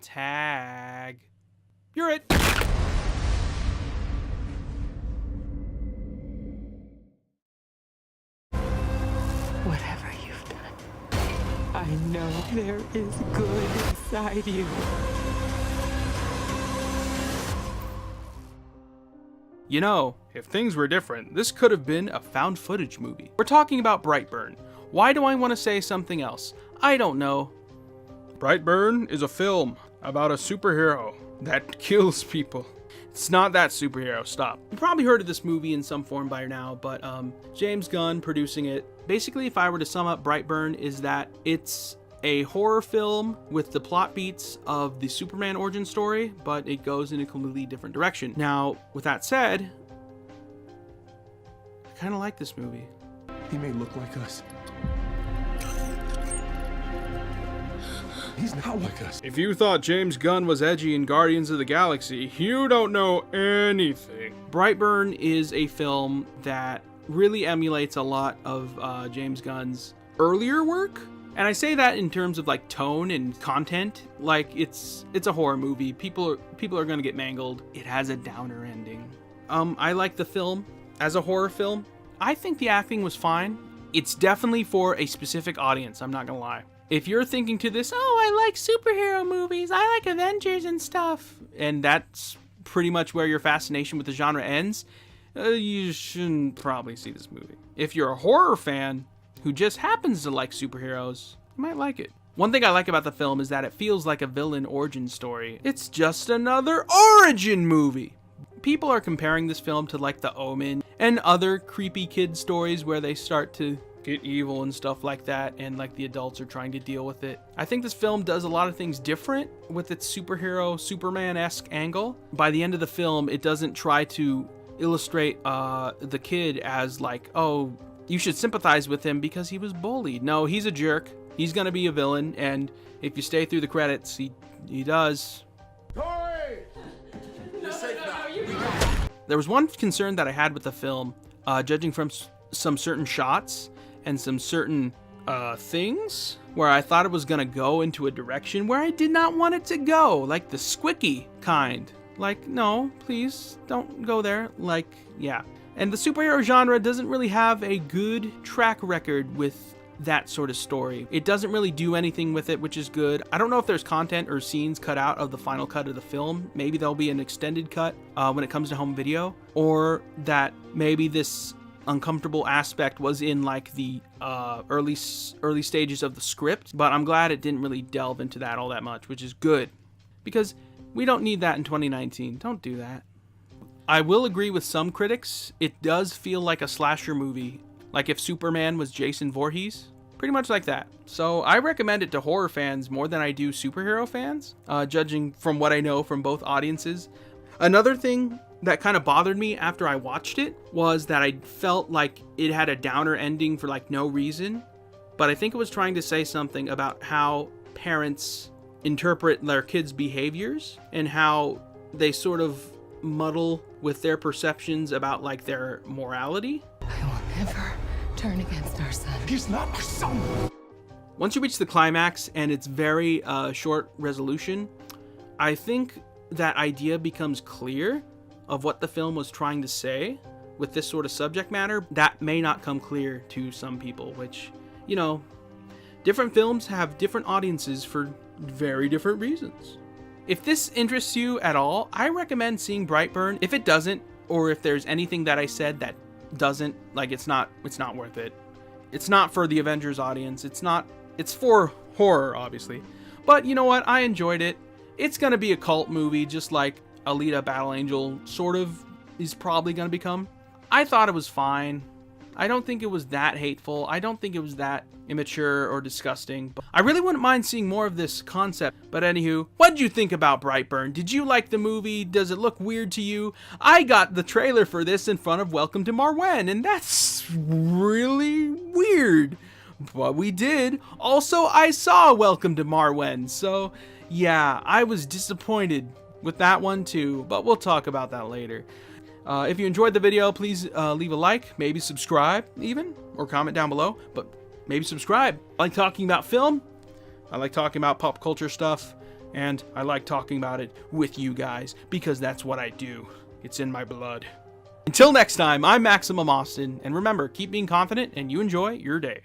Tag. You're it. Whatever you've done, I know there is good inside you. You know, if things were different, this could have been a found footage movie. We're talking about Brightburn. Why do I want to say something else? I don't know. Brightburn is a film about a superhero that kills people. It's not that superhero, stop. You probably heard of this movie in some form by now, but James Gunn producing it. Basically, if I were to sum up Brightburn, is that it's a horror film with the plot beats of the Superman origin story, but it goes in a completely different direction. Now, with that said, I kind of like this movie. He may look like us. He's not like us. If you thought James Gunn was edgy in Guardians of the Galaxy, you don't know anything. Brightburn is a film that really emulates a lot of James Gunn's earlier work. And I say that in terms of like tone and content. Like it's a horror movie. People are gonna get mangled. It has a downer ending. I like the film as a horror film. I think the acting was fine. It's definitely for a specific audience, I'm not gonna lie. If you're thinking to this, oh, I like superhero movies, I like Avengers and stuff, and that's pretty much where your fascination with the genre ends, you shouldn't probably see this movie. If you're a horror fan who just happens to like superheroes, you might like it. One thing I like about the film is that it feels like a villain origin story. It's just another origin movie. People are comparing this film to like The Omen and other creepy kid stories where they start to get evil and stuff like that, and like the adults are trying to deal with it. I think this film does a lot of things different with its superhero, Superman-esque angle. By the end of the film, it doesn't try to illustrate the kid as like, oh, you should sympathize with him because he was bullied. No, he's a jerk. He's gonna be a villain, and if you stay through the credits, he does. Tori! You're safe now. There was one concern that I had with the film, judging from some certain shots and some certain things, where I thought it was gonna go into a direction where I did not want it to go, like the squicky kind. Like, no, please don't go there. Like, yeah. And the superhero genre doesn't really have a good track record with that sort of story. It doesn't really do anything with it, which is good. I don't know if there's content or scenes cut out of the final cut of the film. Maybe there'll be an extended cut when it comes to home video, or that maybe this uncomfortable aspect was in like the early stages of the script, but I'm glad it didn't really delve into that all that much, which is good, because we don't need that in 2019. Don't do that. I will agree with some critics. It does feel like a slasher movie, like if Superman was Jason Voorhees, pretty much like that. So I recommend it to horror fans more than I do superhero fans, judging from what I know from both audiences. Another thing that kind of bothered me after I watched it was that I felt like it had a downer ending for like no reason, but I think it was trying to say something about how parents interpret their kids' behaviors and how they sort of muddle with their perceptions about like their morality. I will never turn against our son. He's not my son. Once you reach the climax and it's very short resolution, I think that idea becomes clear of what the film was trying to say with this sort of subject matter. That may not come clear to some people, which, you know, different films have different audiences for very different reasons. If this interests you at all, I recommend seeing Brightburn. If it doesn't, or if there's anything that I said that doesn't, like, it's not worth it. It's not for the Avengers audience. It's for horror, obviously. But you know what? I enjoyed it. It's gonna be a cult movie, just like Alita Battle Angel sort of is probably gonna become. I thought it was fine. I don't think it was that hateful. I don't think it was that immature or disgusting. But I really wouldn't mind seeing more of this concept. But anywho, what'd you think about Brightburn? Did you like the movie? Does it look weird to you? I got the trailer for this in front of Welcome to Marwen, and that's really weird. But we did. Also, I saw Welcome to Marwen, so yeah, I was disappointed with that one too, but we'll talk about that later. If you enjoyed the video, please leave a like, maybe subscribe even, or comment down below, but maybe subscribe. I like talking about film, I like talking about pop culture stuff, and I like talking about it with you guys because that's what I do. It's in my blood. Until next time, I'm Maximum Austin, and remember, keep being confident and you enjoy your day.